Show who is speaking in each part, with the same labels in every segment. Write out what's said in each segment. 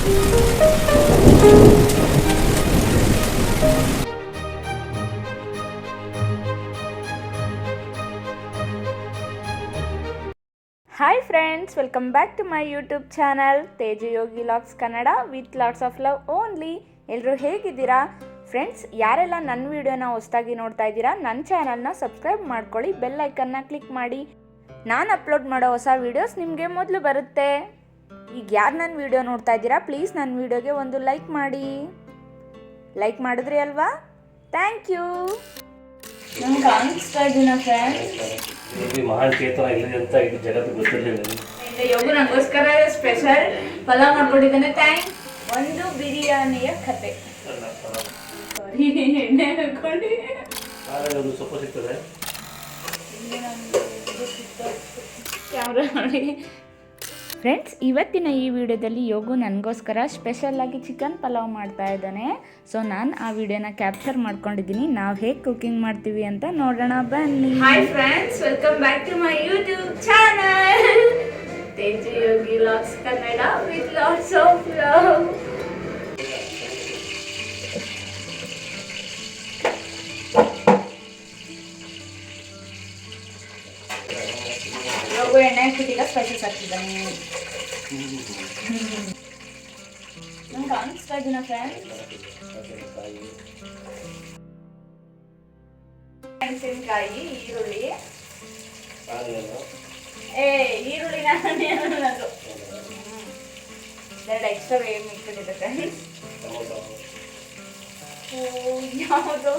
Speaker 1: Hi friends, welcome back to my YouTube channel Teju Yogi logs Kannada with lots of love only. ಎಲ್ಲರೂ ಹೇಗಿದ್ದೀರಾ friends? ಯಾರೆಲ್ಲ ನನ್ನ ವಿಡಿಯೋನ ಹೊಸದಾಗಿ ನೋಡ್ತಾ ಇದ್ದೀರಾ, ನನ್ನ ಚಾನಲ್ನ ಸಬ್ಸ್ಕ್ರೈಬ್ ಮಾಡ್ಕೊಳ್ಳಿ, ಬೆಲ್ ಐಕನ್ನ ಕ್ಲಿಕ್ ಮಾಡಿ. ನಾನು ಅಪ್ಲೋಡ್ ಮಾಡೋ ಹೊಸ ವೀಡಿಯೋಸ್ ನಿಮಗೆ ಮೊದಲು ಬರುತ್ತೆ. ಈಗ ಯಾರು ನನ್ನ ವಿಡಿಯೋ ನೋಡ್ತಾ ಇದ್ದೀರಾ, ಪ್ಲೀಸ್ ನನ್ನ ವಿಡಿಯೋಗೆ ಒಂದು ಲೈಕ್ ಮಾಡಿ. ಲೈಕ್ ಮಾಡಿದ್ರಿ ಅಲ್ವಾ? Thank you. ನಂಗೆ ಕಾಣಿಸ್ತಾ ಇದ್ದೀನ ಫ್ರೆಂಡ್ಸ್,
Speaker 2: ಮಹಾನ್ ಚೇತನ ಇಲ್ಲದೆ ಅಂತ ಇದು ಜಗತ್ತು ಗೊತ್ತಿರಲಿಲ್ಲ.
Speaker 1: ಯೋಗು ನನಗೋಸ್ಕರ ಸ್ಪೆಷಲ್ ಪಲಾವ್ ಮಾಡ್ಕೊಂಡಿದ್ದಾನೆ. ಥ್ಯಾಂಕ್ಸ್. ಒಂದು ಬಿರಿಯಾನಿಯ ಕತೆ. ಸಾರಿ, ಎಣ್ಣೆ ಹಾಕೊಳ್ಳಿ.
Speaker 2: ಒಂದು ಸೊಪ್ಪು ಸಿಗ್ತದೆ.
Speaker 1: ಕ್ಯಾಮ್ರಾ ನೋಡಿ ಫ್ರೆಂಡ್ಸ್. ಇವತ್ತಿನ ಈ ವಿಡಿಯೋದಲ್ಲಿ ಯೋಗು ನನಗೋಸ್ಕರ ಸ್ಪೆಷಲ್ಲಾಗಿ ಚಿಕನ್ ಪಲಾವ್ ಮಾಡ್ತಾ ಇದ್ದಾನೆ. ಸೊ ನಾನು ಆ ವಿಡಿಯೋನ ಕ್ಯಾಪ್ಚರ್ ಮಾಡ್ಕೊಂಡಿದ್ದೀನಿ. ನಾವು ಹೇಗೆ ಕುಕಿಂಗ್ ಮಾಡ್ತೀವಿ ಅಂತ ನೋಡೋಣ ಬನ್ನಿ. Hi friends, welcome back to my YouTube channel Teju Yogi logs Kannada with lots of love. ಯೋಗು ಎಣ್ಣೆ ಹಾಕ್ಬಿಟ್ಟಿಲ್ಲ, ಸ್ಪೈಸಸ್ ಹಾಕ್ತಿದ್ದಾನೆ. ನಂಗೆ ಕಾಣಿಸ್ತಾ ಇದ್ದೀನ ಫ್ರೆಂಡ್ಸ್. ಮೆಣಸಿನ್ಕಾಯಿ, ಈರುಳ್ಳಿ. ಈರುಳ್ಳಿ ನಾನು ಎರಡು ಎಕ್ಸ್ಟ್ರಾ ವೇವ್ ಇಟ್ಬಿಟ್ಟಿದ್ದೆ ಫ್ರೆಂಡ್ಸ್. ಯಾವುದೋ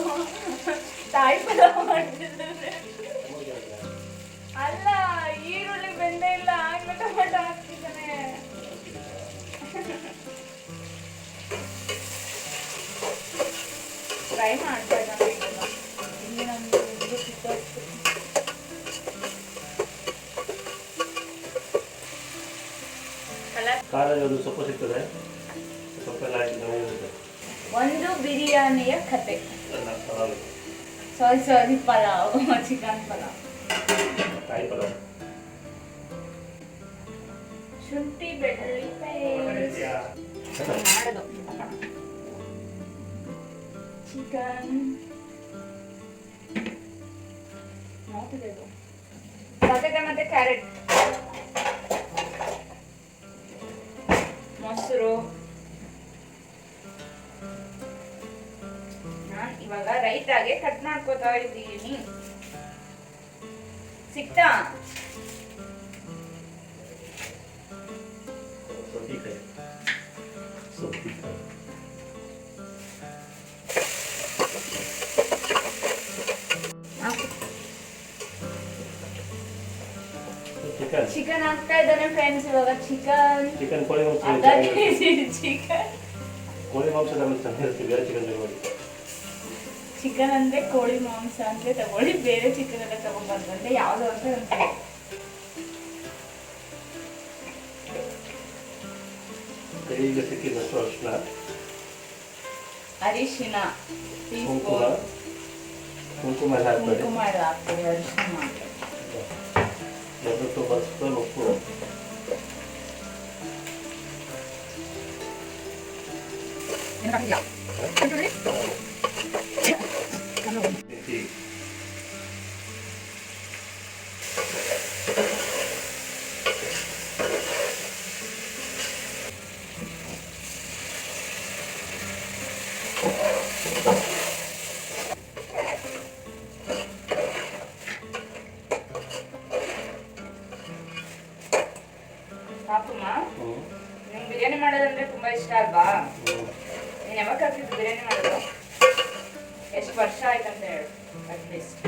Speaker 1: ತಾಯಿ ಪಲಾವ್ ಮಾಡ್ತಿದ್ದಾರೆ. ಅಲ್ಲ, ಈರುಳ್ಳಿ ಬೆಂದೇ ಇಲ್ಲ, ಆಗ್ಲೇ ಟೊಮೆಟೊ ಹಾಕ್ತಿದ್ದಾನೆ. ಫ್ರೈ ಮಾಡ್ತಾ ಇದ್ದಾನೆ. ಇಲ್ಲಿ ನಮ್ದು
Speaker 2: ಕಾರಲ್ಲಿ ಒಂದು ಸೊಪ್ಪು ಸಿಗ್ತದೆ. ಸೊಪ್ಪೆಲ್ಲ
Speaker 1: ಒಂದು ಬಿರಿಯಾನಿಯ ಕತೆ. ಸಾರಿ ಪಲಾವ್, ಚಿಕನ್ ಪಲಾವ್. ಶುಂಠಿ ಬೆಳ್ಳುಳ್ಳಿ ಪೇಸ್ಟ್ ಮಾಡೋದು. ಚಿಕನ್ ನೋಡ್ತಿದ್ದು ಸೌತೆಕಾಯಿ ಮತ್ತೆ ಕ್ಯಾರೆಟ್, ಮೊಸರು. ನಾನು ಇವಾಗ ರೈತಾಗೆ ಕಟ್ ಮಾಡ್ಕೋತಾ ಇದ್ದೀನಿ. ಸಿಕ್ತಾ? ಚಿಕನ್ ಹಾಕ್ತಾ ಇದ್ದಾನೆ ಫ್ರೆಂಡ್ಸ್. ಇವಾಗ ಚಿಕನ್
Speaker 2: ಕೋಳಿ ಮಾಂಸ,
Speaker 1: ಚಿಕನ್
Speaker 2: ಕೋಳಿ ಮಾಂಸ ಬೇರೆ ಚಿಕನ್ ತಗೊಳ್ಳಿ.
Speaker 1: ಚಿಕನ್ ಅಂದ್ರೆ ಕೋಳಿ ಮಾಂಸ ಅಂದ್ರೆ ತಗೊಳ್ಳಿ, ಬೇರೆ ಚಿಕನ್ ಎಲ್ಲ ತಗೊಂಡ್ಬಾರ್ದು ಅಂದ್ರೆ ಯಾವ್ದು ಅಂತ ಅನ್ಕೊಳ್ಳಿ.
Speaker 2: ಕೈಗೆ ಸಿಕ್ಕಿದಷ್ಟು ಅರಿಶಿನ, ಕುಂಕುಮ ಎಲ್ಲ
Speaker 1: ಹಾಕ್ತೀವಿ. ಅರಿಶಿನ ಮಾಡಿ
Speaker 2: ಉಪ್ಪು,
Speaker 1: ಪಾಪಮ್ಮ, ನಿಮ್ಗೆ ಬಿರಿಯಾನಿ ಮಾಡೋದಂದ್ರೆ ತುಂಬಾ ಇಷ್ಟ ಅಲ್ವಾ? ನೀನು ಯಾವಾಗ ಕಲ್ತಿದ್ದು ಬಿರಿಯಾನಿ ಮಾಡೋದು? ಎಷ್ಟು ವರ್ಷ ಆಯ್ತಂತ ಹೇಳು ಅಟ್ಲೀಸ್ಟ್.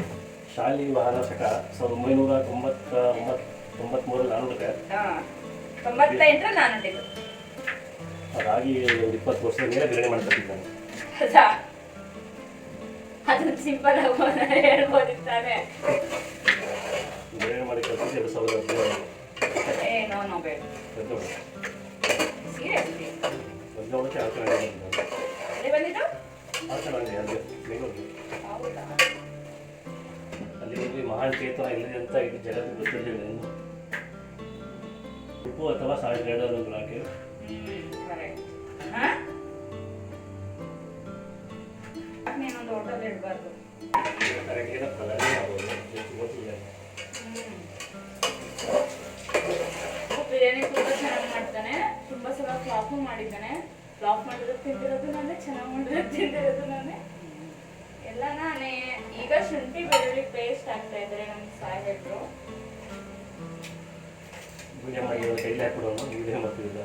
Speaker 2: ಶಾಲಿ ವಾಹನಶಕ 1993 ನಾನು ಹುಡುಗ.
Speaker 1: 98 ನಾನು ಹುಟ್ಟಿದ್ದು.
Speaker 2: ಅದಾಗಿ 20 ವರ್ಷದ ಮೇಲೆ ಬಿರಿಯಾನಿ ಮಾಡ್ತಿದ್ದಾನೆ.
Speaker 1: ಅದು ಸಿಂಪಲ್ ಆಗಿ ಹೇಳ್ಬೋದಿತ್ತಾನೆ.
Speaker 2: ಬಿರಿಯಾನಿ ಮಾಡಿ ಕಲ್ತಿದ್ದು 2015.
Speaker 1: ನೋ ಬೇಡ. ಸೀರಿಯಸ್ಲಿ ಬಂದಿದ್ದು
Speaker 2: ಅಲ್ಲಿ ಮಹಾನ್ ಚೇತನ ಇಲ್ಲದೆ ಅಂತ ಇದು ಜಗತ್ತು ಗೊತ್ತಿರಲಿಲ್ಲ. ಉಪ್ಪು ಅಥವಾ ಸಾಲ್ಟ್ ಎರಡು ಹಾಕಿ
Speaker 1: ಕಲರ್ ಇಡಬಾರ್ದು.
Speaker 2: ಕರೆಕ್ಟಾಗಿ ಕಲರೇ ಆಗ್ಬೋದು, ಎಷ್ಟು ಗೊತ್ತಿಲ್ಲ.
Speaker 1: ಬಿರಿಯಾನಿ ತುಂಬ ಚೆನ್ನಾಗಿ ಮಾಡ್ತಾನೆ. ತುಂಬ ಸಲ ಫ್ಲಾಪು ಮಾಡಿದ್ದಾನೆ. ಫ್ಲಾಪ್ ಮಾಡಿದ್ರೆ ತಿಂದಿರೋದು ನಾನೇ, ಚೆನ್ನಾಗಿ ಮಾಡಿದ್ರೆ ತಿಂದಿರೋದು ನಾನೇ, ಎಲ್ಲ ನಾನೇ. ಈಗ ಶುಂಠಿ ಬೆಳ್ಳುಳ್ಳಿ ಪೇಸ್ಟ್ ಆಗ್ತಾ ಇದ್ದಾರೆ ನಮ್ಮ ಸಾಹೇಬ್ರು.
Speaker 2: ವಿಡಿಯೋ ಮಾಡಿ ಒಂದು ಕೈಲಿ ಹಾಕ್ಬಿಡೋಣ, ವಿಡಿಯೋ ಮಾಡ್ತಿದ್ದ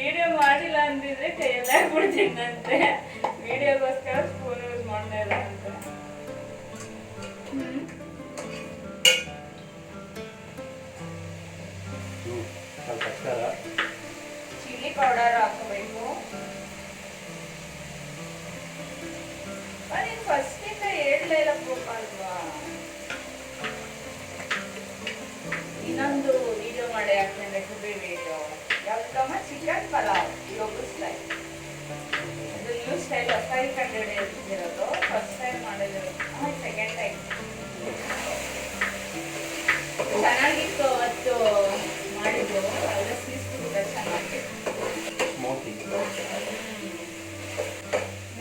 Speaker 1: ವಿಡಿಯೋ ಮಾಡಿಲ್ಲ ಅಂದಿದ್ರೆ ಕೈಯಲ್ಲಿ ಹಾಕ್ಬಿಡ್ತೀನಂತೆ. ವಿಡಿಯೋಗೋಸ್ಕರ ಸ್ಪೂನ್ ಯೂಸ್ ಮಾಡ್ತಾ ಇಲ್ಲ ಅಂತ. ಚಿಲ್ಲಿ ಪೌಡರ್ ಹಾಕಬೇಕು. ನೀನು ಫಸ್ಟಿಂದ ಹೇಳಲೇ ಇಲ್ಲ ಅಲ್ವಾ. ಇನ್ನೊಂದು ವಿಡಿಯೋ ಮಾಡಿ ಹಾಕ್ತೇನೆ, ರೆಸಿಪಿ ವಿಡಿಯೋ. ಯಾವ್ದಮ್ಮ? ಚಿಕನ್ ಪಲಾವ್ ಯೋಗ ಸ್ಟೈಲ್. ಇದು ನ್ಯೂ ಸ್ಟೈಲ್ ಹೊಸದಾಗಿ ಕಂಡುಹಿಡಿದಿರೋದು, ಫಸ್ಟ್ ಟೈಮ್ ಮಾಡಿರೋದು, ಸೆಕೆಂಡ್ ಟೈಮ್. ಚೆನ್ನಾಗಿತ್ತು ಅವತ್ತು ಮಾಡಿದ್ದು, ಎಲ್ಲ ಸೀಸ್ಬಿಟ್ಟಿದೆ ಚೆನ್ನಾಗಿ.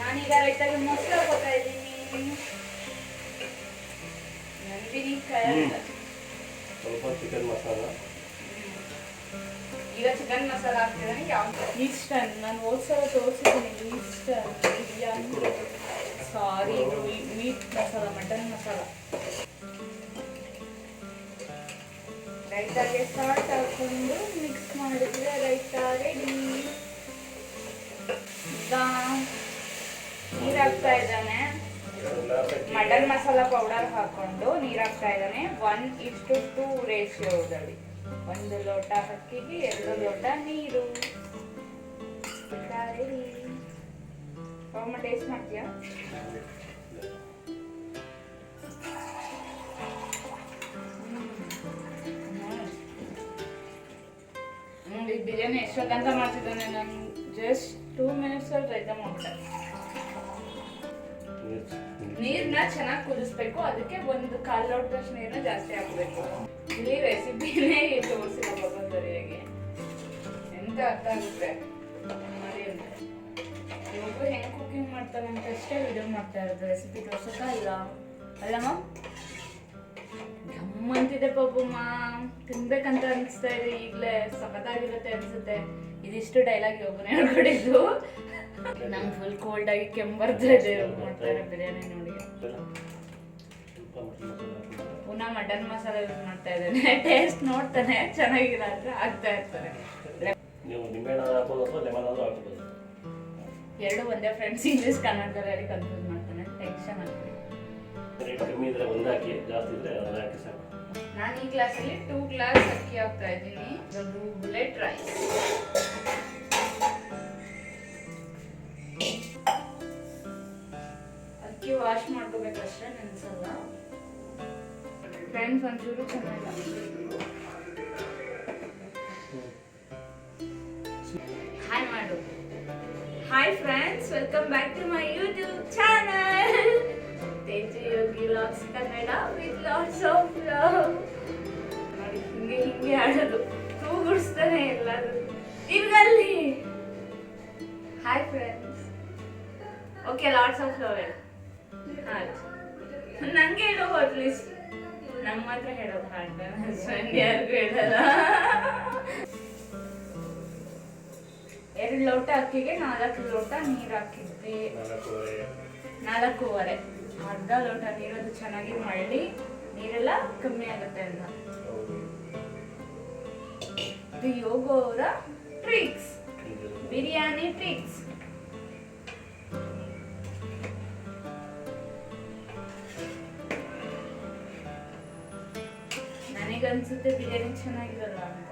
Speaker 1: ನಾನೀಗ ರೈತಾಗಿ ಮೊಸರು ಹಾಕೋತಾ ಇದ್ದೀನಿ. ನಂದಿನಿ
Speaker 2: ಸ್ವಲ್ಪ ಚಿಕನ್ ಮಸಾಲ.
Speaker 1: ಈಗ ಚಿಕನ್ ಮಸಾಲ ಹಾಕ್ತಿದ್ದಾನೆ. ಯಾವ ಈಸ್ಟರ್ನ್ ನಾನು ಹೋದ್ಸಲ ತೋರಿಸಿದ್ದೀನಿ. Eastern biryani, sorry, meat masala, mutton masala. ರೈತಾಗೆ ಸಾಲ್ಟ್ ಹಾಕೊಂಡು ಮಿಕ್ಸ್ ಮಾಡಿದ್ರೆ ರೈತಾ ರೆಡಿ. ಈಗ ನೀರು ಹಾಕ್ತಾ ಇದ್ದಾನೆ. ಮಟನ್ ಮಸಾಲ ಪೌಡರ್ ಹಾಕೊಂಡು ನೀರು ಹಾಕ್ತಾ ಇದ್ದಾನೆ. 1:2 ರೇಷಿಯೋದಲ್ಲಿ. 1 ಲೋಟ ಅಕ್ಕಿಗೆ 2 ಲೋಟ ನೀರು. ರೆಡಿ. ಅಮ್ಮ ಟೇಸ್ಟ್ ಮಾಡ್ತೀಯಾ? ಈ ಬಿರಿಯಾನಿ ಎಷ್ಟೊತ್ತಂತ ಮಾಡ್ತಿದ್ದಾನೆ. ನಾನು ಜಸ್ಟ್ 2 ಮಿನಿಟ್ಸ್ ಅಲ್ಲಿ ರೈತ ಮಾಡ್ಬಿಟ್ಟೆ. ನೀರನ್ನ ಚೆನ್ನಾಗಿ ಕುದಿಸ್ಬೇಕು. ಅದಕ್ಕೆ 1/4 ಲೋಟದಷ್ಟು ನೀರನ್ನ ಜಾಸ್ತಿ ಹಾಕಬೇಕು. ಇಲ್ಲಿ ರೆಸಿಪಿನೇ ತೋರಿಸಿಲ್ಲ ಬಾಬಾ ಸರಿಯಾಗಿ. ಎಂತ ಅರ್ಥ ಆಗುತ್ತೆ ಮಾಡಿ ಅಂತ. ಇವಾಗ ಹೆಂಗೆ ಕುಕಿಂಗ್ ಮಾಡ್ತಾನೆ ಅಂತ ಅಷ್ಟೇ ವಿಡಿಯೋ ಮಾಡ್ತಾ ಇರೋದು, ರೆಸಿಪಿ ತೋರ್ಸಕ್ಕ ಇಲ್ಲ ಅಲ್ಲಮ್ಮ. ಗಮ್ಮಂತಿದೆ ಪಾಪಮ್ಮ, ತಿನ್ಬೇಕಂತ ಅನಿಸ್ತಾ ಇದೆ ಈಗಲೇ. ಸಖತ್ತಾಗಿರುತ್ತೆ ಅನ್ಸುತ್ತೆ. ಇದಿಷ್ಟು ಡೈಲಾಗ್ ಒಬ್ಬನೇ ಹೇಳ್ಕೊಡಿದ್ದು. ನಂಗೆ ಫುಲ್ ಕೋಲ್ಡ್ ಆಗಿ ಕೆಮ್ಮು ಬರ್ತಾ ಇದೆ. ಮಾಡ್ತಾರೆ ಬಿರಿಯಾನಿ ನೋಡಿ. ಪುನಃ ಮಟನ್ ಮಸಾಲ ಯೂಸ್ ಮಾಡ್ತಾ ಇದ್ದಾನೆ. ಟೇಸ್ಟ್ ನೋಡ್ತಾನೆ, ಚೆನ್ನಾಗಿಲ್ಲ ಅಂದ್ರೆ ಹಾಕ್ತಾ ಇರ್ತಾನೆ. ಎರಡು ಒಂದೇ ಫ್ರೆಂಡ್ಸ್, ಇಂಗ್ಲೀಷ್ ಕನ್ನಡದಲ್ಲಿ ಕನ್ಫ್ಯೂಸ್ ಮಾಡ್ತಾನೆ. ಟೆನ್ಷನ್ ಆಗ್ತದೆ. ನಾನು ಈ ಗ್ಲಾಸಲ್ಲಿ 2 ಗ್ಲಾಸ್ ಅಕ್ಕಿ ಹಾಕ್ತಾ ಇದ್ದೀನಿ. ಒಂದು ಬುಲೆಟ್ ರೈಸ್. ಅಕ್ಕಿ ವಾಶ್ ಮಾಡ್ಕೋಬೇಕಷ್ಟೇ, ನೆನ್ಸಲ್ಲ ಫ್ರೆಂಡ್ಸ್. ಒಂಚೂರು ಚೆನ್ನಾಗಿಲ್ಲ. ಹಾಯ್ ಮಾಡು. Hi friends, welcome back to my YouTube channel Teju Yogi vlogs Kannada with lots of love. ನೋಡಿ ಹಿಂಗೆ ಆಡೋದು, ತೂಗುಡಿಸ್ತಾನೆ ಎಲ್ಲಾದ್ರೂ ಇವ್ರಲ್ಲಿ. Hi friends. Okay, lots of love. ನಂಗೆ ಹೇಳೋ ಅಟ್ಲೀಸ್ಟ್. ನಮ್ಮ ಮಾತ್ರ ಹೇಳೋದು ಹಾರ್ಟ್, ಹಸ್ಬೆಂಡ್ ಯಾರಿಗೂ ಹೇಳಲ್ಲ. 2 ಲೋಟ ಅಕ್ಕಿಗೆ 4 ಲೋಟ ನೀರು ಹಾಕಿದ್ವಿ. 4.5 ಅರ್ಧ ಲೋಟ ನೀರದು ಚೆನ್ನಾಗಿ ಮಳ್ಳಿ, ನೀರೆಲ್ಲ ಕಮ್ಮಿ ಆಗುತ್ತೆ ಅಂತ. ಇದು ಯೋಗ ಅವರ ಟ್ರಿಕ್ಸ್, ಬಿರಿಯಾನಿ ಟ್ರಿಕ್ಸ್. ನನಗನ್ಸುತ್ತೆ ಬಿರಿಯಾನಿ ಚೆನ್ನಾಗಿರಲ್ಲ ಅಂತ.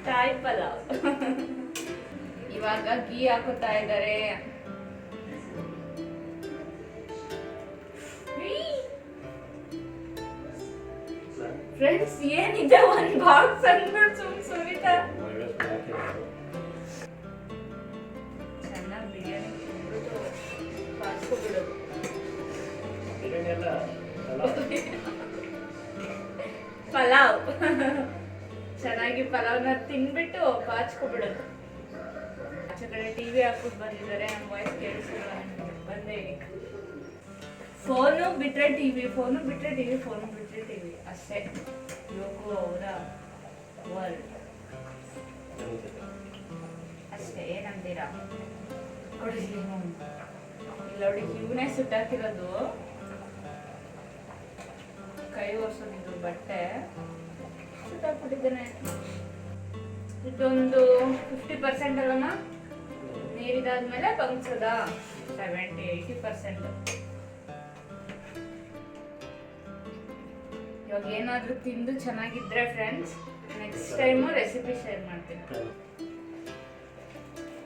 Speaker 1: ತಾಯಿ ಪಲಾವ್. ಇವಾಗ ಗೀ ಹಾಕೋತಾ ಇದ್ದಾರೆ. ಫ್ರೆಂಡ್ಸ್ ಏನಿದೆ, 1 ಬಾಕ್ಸ್ ಅಂದ್ಬಿಟ್ಟು ಸುರಿತಾ. ಚೆನ್ನಾಗಿ ಬಿರಿಯಾನಿ ತಿಂದ್ಬಿಟ್ಟು ಕಾಸ್ಕೊಬಿಡೋದು. ಪಲಾವ್ ಚೆನ್ನಾಗಿ ಪಲಾವ್ನ ತಿನ್ಬಿಟ್ಟು ಬಾಚ್ಕೊಬಿಡೋದು. ಆಚೆ ಕಡೆ ಟಿವಿ ಹಾಕ್ಬಿಟ್ಟು ಬಂದಿದ್ದಾರೆ, ನಮ್ಮ ವಾಯ್ಸ್ ಕೇಳಿಸಿಲ್ಲ ಬಂದೆ. ಫೋನು ಬಿಟ್ರೆ ಟಿವಿ, ಫೋನು ಬಿಟ್ರೆ ಟಿವಿ, ಫೋನು ಬಿಟ್ರೆ ಟಿವಿ ಅಷ್ಟೇ. ಯೋಗು ಅವರ ವರ್ಲ್ಡ್ ಅಷ್ಟೇ. ಏನಂತೀರಾ? ಕೊಡಿ ಇಲ್ಲ ನೋಡಿ, ಇವನೇ ಸುಟ್ಟಾಕಿರೋದು, ಕೈ ಒರೆಸೋದಿದ್ದು ಬಟ್ಟೆ ಸುಟ್ಟಾಕ್ಬಿಟ್ಟಿದ್ದೇನೆ. ಇದೊಂದು 50% ಅಲ್ಲಮ್ಮ, ನೀರಿದಾದ್ಮೇಲೆ ಬಂಗ್ಸದ 70-80%. ಇವಾಗ ಏನಾದ್ರೂ ತಿಂದು ಚೆನ್ನಾಗಿದ್ರೆ friends, next time recipe share ಮಾಡ್ತೀನಿ.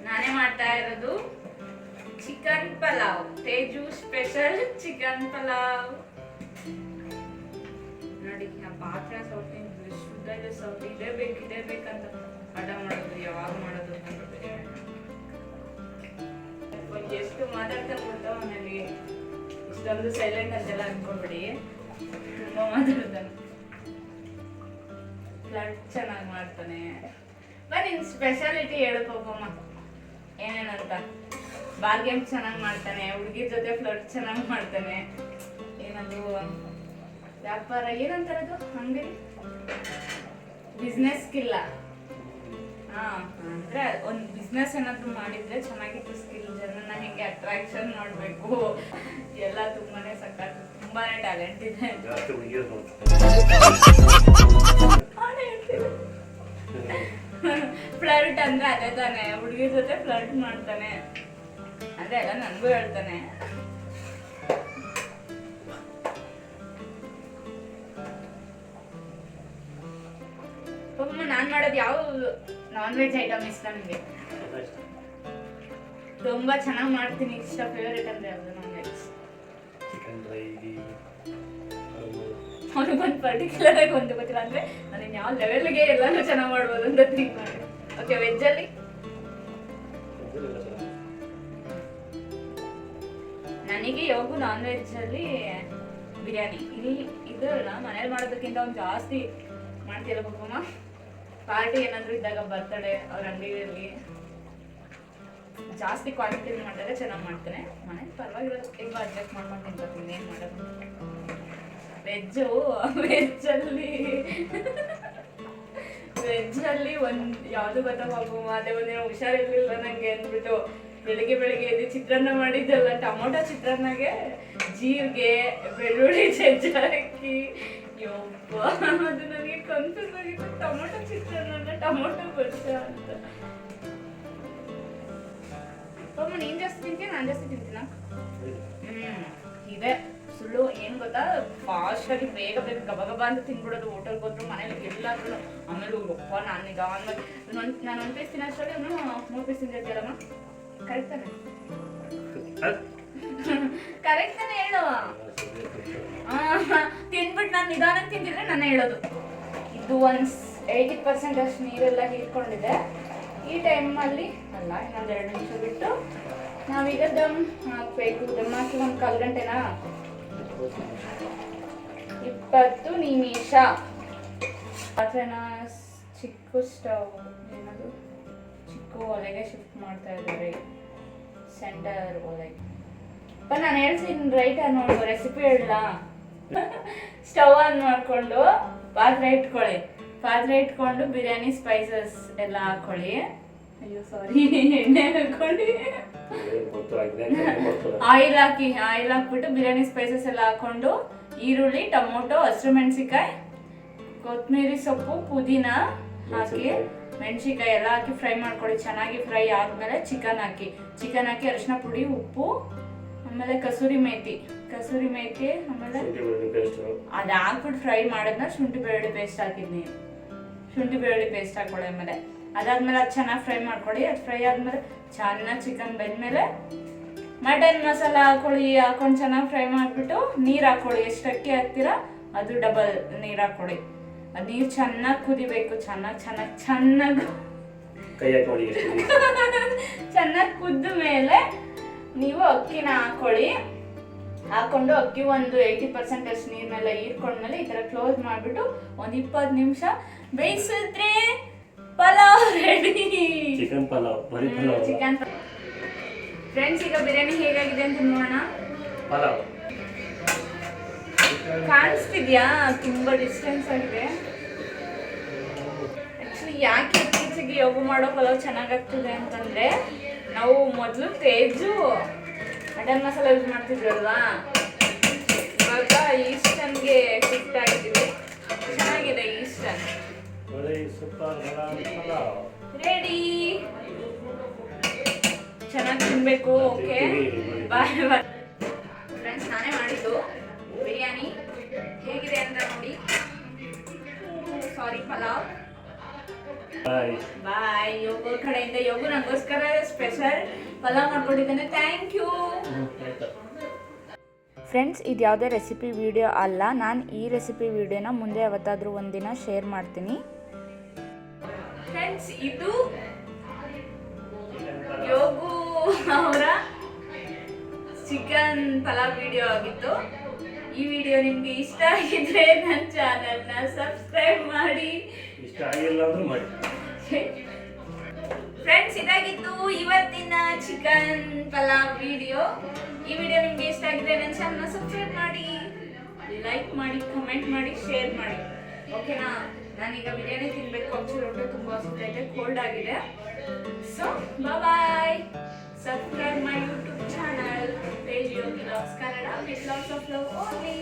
Speaker 1: ನಾನೇ ಮಾಡ್ತಾ ಇರೋದು chicken pulao, Teju special chicken pulao. ನೋಡಿ, ಆ ಪಾತ್ರೆ ಸೌಟಿ ಶುದ್ಧ ಸೌಟಿ ಇದೇ ಬೇಕಂತ ಹಠ ಮಾಡೋದು, ಯಾವಾಗ ಮಾಡೋದು ಎಷ್ಟು ಮಾತಾಡ್ತಾ ಕೊಡ್ತಾವ. ನನಗೆ ಇಷ್ಟೊಂದು ಸೈಲೆಂಟ್ ಅಂತೆಲ್ಲ ಅನ್ಕೊಂಡ್ಬಿಡಿ, ತುಂಬಾ ಮಾತಾಡ್ತಾನೆ. ಫ್ಲಡ್ ಚೆನ್ನಾಗಿ ಮಾಡ್ತಾನೆ. ಬನ್ನಿ ಸ್ಪೆಷಾಲಿಟಿ ಹೇಳಪ್ಪ ಏನೇನಂತ. ಬಾರ್ ಗೇಮ್ ಚೆನ್ನಾಗಿ ಮಾಡ್ತಾನೆ, ಹುಡುಗಿರ ಜೊತೆ ಫ್ಲಡ್ ಚೆನ್ನಾಗಿ ಮಾಡ್ತಾನೆ. ಏನದು ವ್ಯಾಪಾರ ಏನಂತಾರದು, ಅಂಗಡಿ ಬಿಸ್ನೆಸ್ ಸ್ಕಿಲ್ಲ. ಅಂದ್ರೆ ಒಂದು ಬಿಸ್ನೆಸ್ ಏನಾದ್ರು ಮಾಡಿದ್ರೆ ಚೆನ್ನಾಗಿತ್ತು ಸ್ಕಿಲ್, ಜನನ ಹೆಂಗೆ ಅಟ್ರಾಕ್ಷನ್ ಮಾಡಬೇಕು ಎಲ್ಲ ತುಂಬಾನೇ ಸಖತ್, ತುಂಬಾನೇ ಟ್ಯಾಲೆಂಟ್ ಇದೆ. ಫ್ಲರ್ಟ್ ಅಂದ್ರೆ ಅದೇ ತಾನೆ, ಹುಡುಗಿರ ಜೊತೆ ಫ್ಲರ್ಟ್ ಮಾಡ್ತಾನೆ, ಅದೇ ಎಲ್ಲ ನನ್ಗೂ ಹೇಳ್ತಾನೆ. ನಾನ್ ಮಾಡೋದು ಯಾವ ನಾನ್ ವೆಜ್ ಐಟಮ್ ಇಷ್ಟ ನಿಮಗೆ? ತುಂಬಾ ಚೆನ್ನಾಗಿ ಮಾಡ್ತೀನಿ, ಇಷ್ಟ ಫೇವರೇಟ್ ಅಂದ್ರೆ ಯಾವುದು ನಾನ್ ವೆಜ್? ಅವನಿಗೊಂದು ಪರ್ಟಿಕ್ಯುಲರ್ ಆಗಿ ಒಂದು ಗೊತ್ತಿಲ್ಲ, ಅಂದ್ರೆ ನಾನು ಯಾವ ಲೆವೆಲ್ಗೆ ಎಲ್ಲಾನು ಚೆನ್ನಾಗಿ ಮಾಡ್ಬೋದು ಅಂತ ಥಿಂಕ್ ಮಾಡಿ. ಓಕೆ, ವೆಜ್ಜಲ್ಲಿ ನನಗೆ ಯಾವಾಗೂ ನಾನ್ ವೆಜ್ಜಲ್ಲಿ ಬಿರಿಯಾನಿ. ಇಲ್ಲಿ ಇದಲ್ಲ ಮನೇಲಿ ಮಾಡೋದಕ್ಕಿಂತ ಒಂದು ಜಾಸ್ತಿ ಮಾಡ್ತೀಯಲ್ಲ ಪಾಪಮ್ಮ, ಪಾರ್ಟಿ ಏನಾದರೂ ಇದ್ದಾಗ ಬರ್ತಡೆ ಅವ್ರ ಅಂಗಡಿಯಲ್ಲಿ ಜಾಸ್ತಿ ಕ್ವಾಂಟಿಟಿ ಮಾಡಿದಾಗ ಚೆನ್ನಾಗಿ ಮಾಡ್ತೇನೆ. ಮನೇಲಿ ಪರವಾಗಿರೋದು ಈಗ ಅಡ್ಜಸ್ಟ್ ಮಾಡ್ಕೊಂಡು ತಿನ್ಕೋತೀನಿ, ಏನು ಮಾಡೋದು. ವೆಜ್ಜಲ್ಲಿ ಒಂದು ಯಾವುದು ಗೊತ್ತಾಗು, ಅದೇ ಒಂದಿನ ಹುಷಾರಿರ್ಲಿಲ್ಲ ನನಗೆ ಅಂದ್ಬಿಟ್ಟು ಬೆಳಿಗ್ಗೆ ಎದ್ದು ಚಿತ್ರಾನ್ನ ಮಾಡಿದ್ದಲ್ಲ, ಟೊಮೊಟೊ ಚಿತ್ರಾನ್ನಗೆ ಜೀರಿಗೆ ಬೆಳ್ಳುಳ್ಳಿ ಜಜ್ಜಿ ಯೊಬ್ಬ, ಅದು ನನಗೆ ಕನ್ಫ್ಯೂಸ್ ಆಗಿತ್ತು. ಟೊಮೊಟೊ ಚಿತ್ರಾನ್ನ ಟೊಮೊಟೊ ಗೊಜ್ಜ ಅಂತ. ನೀನ್ ಜಾಸ್ತಿ ತಿಂತೀಯ, ನಾನು ಜಾಸ್ತಿ ತಿಂತೀನ? ಇದೆ ಸುಳ್ಳು. ಏನ್ ಗೊತ್ತಾ, ಫಾಸ್ಟ್ ಆಗಿ ಬೇಗ ಗಬಗಬ ಅಂತ ತಿನ್ಬಿಡೋದು. ಹೋಟೆಲ್ಗೆ ಹೋದ್ರು ಮನೇಲಿ ಎಲ್ಲಾದ್ರೂ, ಆಮೇಲೆ ಒಪ್ಪ ನಾನು ನಿಧಾನವಾಗಿ ನಾನು 1 ಪೀಸ್ ತಿನ್ನೋಷ್ಟರಲ್ಲಿ ಅವನು 3 ಪೀಸ್ ತಿಂದಿರ್ತೀಯಲ್ಲಮ್ಮ. ಕರೆಕ್ಟ್ ತಾನೆ? ಕರೆಕ್ಟ್ ತಾನೆ ಹೇಳು. ತಿನ್ಬಿಟ್ಟು ನಾನು ನಿಧಾನಕ್ಕೆ ತಿಂದಿದ್ರೆ ನಾನು ಹೇಳೋದು. ಇದು ಒಂದು 80% ಅಷ್ಟು ನೀರೆಲ್ಲ ಹೀರ್ಕೊಂಡಿದೆ. ಈ ಟೈಮಲ್ಲಿ ಅಲ್ಲ, ಇನ್ನೊಂದು 2 ನಿಮಿಷ ಬಿಟ್ಟು ನಾವೀಗ ದಮ್ ಹಾಕಬೇಕು. ದಮ್ ಹಾಕಿ 1 ಕಾಲು ಗಂಟೆನಾ, 20 ನಿಮಿಷ. ಪಾತ್ರೆನ ಚಿಕ್ಕ ಸ್ಟವ್ ಏನದು ಚಿಕ್ಕ ಒಲೆಗೆ ಶಿಫ್ಟ್ ಮಾಡ್ತಾ ಇದ್ದಾರೆ, ಸೆಂಟರ್ ಒಲೆಗೆ. ನಾನು ಹೇಳ್ತೀನಿ ರೈಟ್ ನೋಡು, ರೆಸಿಪಿ ಹೇಳಲ್ಲ. ಸ್ಟವ್ ಆನ್ ಮಾಡಿಕೊಂಡು ಪಾತ್ರೆ ಇಟ್ಕೊಂಡು ಬಿರಿಯಾನಿ ಸ್ಪೈಸಸ್ ಎಲ್ಲ ಹಾಕೊಳ್ಳಿ. ಅಯ್ಯೋ ಸಾರಿ, ಎಣ್ಣೆ ಹಾಕೊಳ್ಳಿ. ಆಯಿಲ್ ಹಾಕ್ಬಿಟ್ಟು ಬಿರಿಯಾನಿ ಸ್ಪೈಸಸ್ ಎಲ್ಲ ಹಾಕೊಂಡು ಈರುಳ್ಳಿ, ಟೊಮೊಟೊ, ಹಸಿಮೆಣಸಿಕಾಯಿ, ಕೊತ್ತಂಬರಿ ಸೊಪ್ಪು, ಪುದೀನ ಹಾಕಿ, ಮೆಣಸಿಕಾಯಿ ಎಲ್ಲ ಹಾಕಿ ಫ್ರೈ ಮಾಡ್ಕೊಳ್ಳಿ. ಚೆನ್ನಾಗಿ ಫ್ರೈ ಆದ್ಮೇಲೆ ಚಿಕನ್ ಹಾಕಿ ಅರಿಶಿನ ಪುಡಿ, ಉಪ್ಪು, ಆಮೇಲೆ ಕಸೂರಿ ಮೇಥಿ, ಆಮೇಲೆ ಅದು ಹಾಕ್ಬಿಟ್ಟು ಫ್ರೈ ಮಾಡಿದ್ಮೇಲೆ ಶುಂಠಿ ಬೆಳ್ಳುಳ್ಳಿ ಪೇಸ್ಟ್ ಹಾಕಿದ್ನಿ. ಶುಂಠಿ ಬೆಳ್ಳುಳ್ಳಿ ಪೇಸ್ಟ್ ಹಾಕೊಳ್ಳಿ. ಆಮೇಲೆ ಅದಾದ್ಮೇಲೆ ಅದು ಚೆನ್ನಾಗಿ ಫ್ರೈ ಮಾಡ್ಕೊಳ್ಳಿ. ಅದು ಫ್ರೈ ಆದ್ಮೇಲೆ ಚೆನ್ನಾಗಿ ಚಿಕನ್ ಬೆಂದ್ಮೇಲೆ ಮಟನ್ ಮಸಾಲ ಹಾಕೊಂಡು ಚೆನ್ನಾಗಿ ಫ್ರೈ ಮಾಡಿಬಿಟ್ಟು ನೀರು ಹಾಕೊಳ್ಳಿ. ಎಷ್ಟು ಅಕ್ಕಿ ಹಾಕ್ತೀರಾ ಅದು ಡಬಲ್ ನೀರು ಹಾಕೊಳ್ಳಿ. ಅದು ನೀರು ಚೆನ್ನಾಗಿ ಕುದಿಬೇಕು. ಚೆನ್ನಾಗಿ ಕುದ್ದ ಮೇಲೆ ನೀವು ಅಕ್ಕಿನ ಹಾಕೊಳ್ಳಿ. ಹಾಕೊಂಡು ಅಕ್ಕಿ ಒಂದು 80% ಅಷ್ಟು ನೀರನ್ನೆಲ್ಲ ಹೀರ್ಕೊಂಡ್ಮೇಲೆ ಈ ಥರ ಕ್ಲೋಸ್ ಮಾಡಿಬಿಟ್ಟು ಒಂದು 20 ನಿಮಿಷ ಬೇಯಿಸಿದ್ರೆ ಪಲಾವ್ ರೆಡಿ.
Speaker 2: ಚಿಕನ್ ಪಲಾವ್, ಬರೀ ಪಲಾವ್.
Speaker 1: ಚಿಕನ್ ಫ್ರೆಂಡ್ಸ್, ಈಗ ಬಿರಿಯಾನಿ ಹೇಗಾಗಿದೆ ಅಂತ ನೋಡೋಣ.
Speaker 2: ಪಲಾವ್
Speaker 1: ಕಾಣಿಸ್ತಿದ್ಯಾ? ತುಂಬ ಡಿಸ್ಟೆನ್ಸ್ ಆಗಿದೆ. ಆ್ಯಕ್ಚುಲಿ ಯಾಕೆ ಇತ್ತೀಚೆಗೆ ಯೋಗ ಮಾಡೋ ಪಲಾವ್ ಚೆನ್ನಾಗಾಗ್ತಿದೆ ಅಂತಂದರೆ, ನಾವು ಮೊದಲು ತೇಜು ಮಟನ್ ಮಸಾಲ ಯೂಸ್ ಮಾಡ್ತಿದ್ವಲ್ವಾ, ಇವಾಗ ಈಸ್ಟನ್ಗೆ ಶಿಫ್ಟ್ ಆಗಿದ್ದೀವಿ. ಚೆನ್ನಾಗಿದೆ ಈಸ್ಟನ್.
Speaker 2: Super pulao
Speaker 1: ready. ಚೆನ್ನಾಗಿ ತಿನ್ಬೇಕು. ಓಕೆ, ಬಾಯ್ ಬಾಯ್. ಫ್ರೆಂಡ್ಸ್, ನಾನೇ ಮಾಡಿದ್ದು ಬಿರಿಯಾನಿ. ಹೇಗಿದೆ ಅಂತ ನೋಡಿ. ಸಾರಿ, ಪಲಾವ್.
Speaker 2: ಬಾಯ್
Speaker 1: ಬಾಯ್. ಯೋಗ ಕಡೆಯಿಂದ ಯೋಗ ನನಗೋಸ್ಕರ ಸ್ಪೆಷಲ್ ಪಲಾವ್ ಮಾಡ್ಕೊಂಡಿದ್ದಾನೆ. Thank you. ಫ್ರೆಂಡ್ಸ್, ಇದು ಯಾವುದೇ ರೆಸಿಪಿ ವಿಡಿಯೋ ಅಲ್ಲ. ನಾನು ಈ ರೆಸಿಪಿ ವಿಡಿಯೋನ ಮುಂದೆ ಯಾವತ್ತಾದರೂ ಒಂದಿನ ಶೇರ್ ಮಾಡ್ತೀನಿ. ಫ್ರೆಂಡ್ಸ್, ಇದು ಯೋಗು ಅವರ ಚಿಕನ್ ಪಲಾವ್ ವಿಡಿಯೋ ಆಗಿತ್ತು. ಈ ವಿಡಿಯೋ ನಿಮಗೆ ಇಷ್ಟ ಆಗಿದ್ರೆ ನನ್ನ ಚಾನಲ್ನ ಸಬ್ಸ್ಕ್ರೈಬ್ ಮಾಡಿ.
Speaker 2: ಇಷ್ಟ ಆಗಿಲ್ಲ ಅಂದ್ರೂ ಮಾಡಿ.
Speaker 1: ಫ್ರೆಂಡ್ಸ್, ಇದಾಗಿತ್ತು ಇವತ್ತಿನ ಚಿಕನ್ ಪಲಾವ್ ವಿಡಿಯೋ. ಈ ವಿಡಿಯೋ ನಿಮಗೆ ಇಷ್ಟ ಆಗಿದ್ರೆ ನನ್ನ ಚಾನಲ್ನ ಸಬ್ಸ್ಕ್ರೈಬ್ ಮಾಡಿ, ಲೈಕ್ ಮಾಡಿ, ಕಮೆಂಟ್ ಮಾಡಿ, ಶೇರ್ ಮಾಡಿ. ಓಕೆನಾ? ನಾನೀಗ ಬಿರಿಯಾನಿ ತಿನ್ನಬೇಕು. ಆಕ್ಚುಲಿ ಹೊಟ್ಟೆ ತುಂಬ ಹಸಿತೈತೆ, ಕೋಲ್ಡ್ ಆಗಿದೆ. So bye. Subscribe my YouTube channel, Teju Yogi Vlogs Kannada with lots of love only.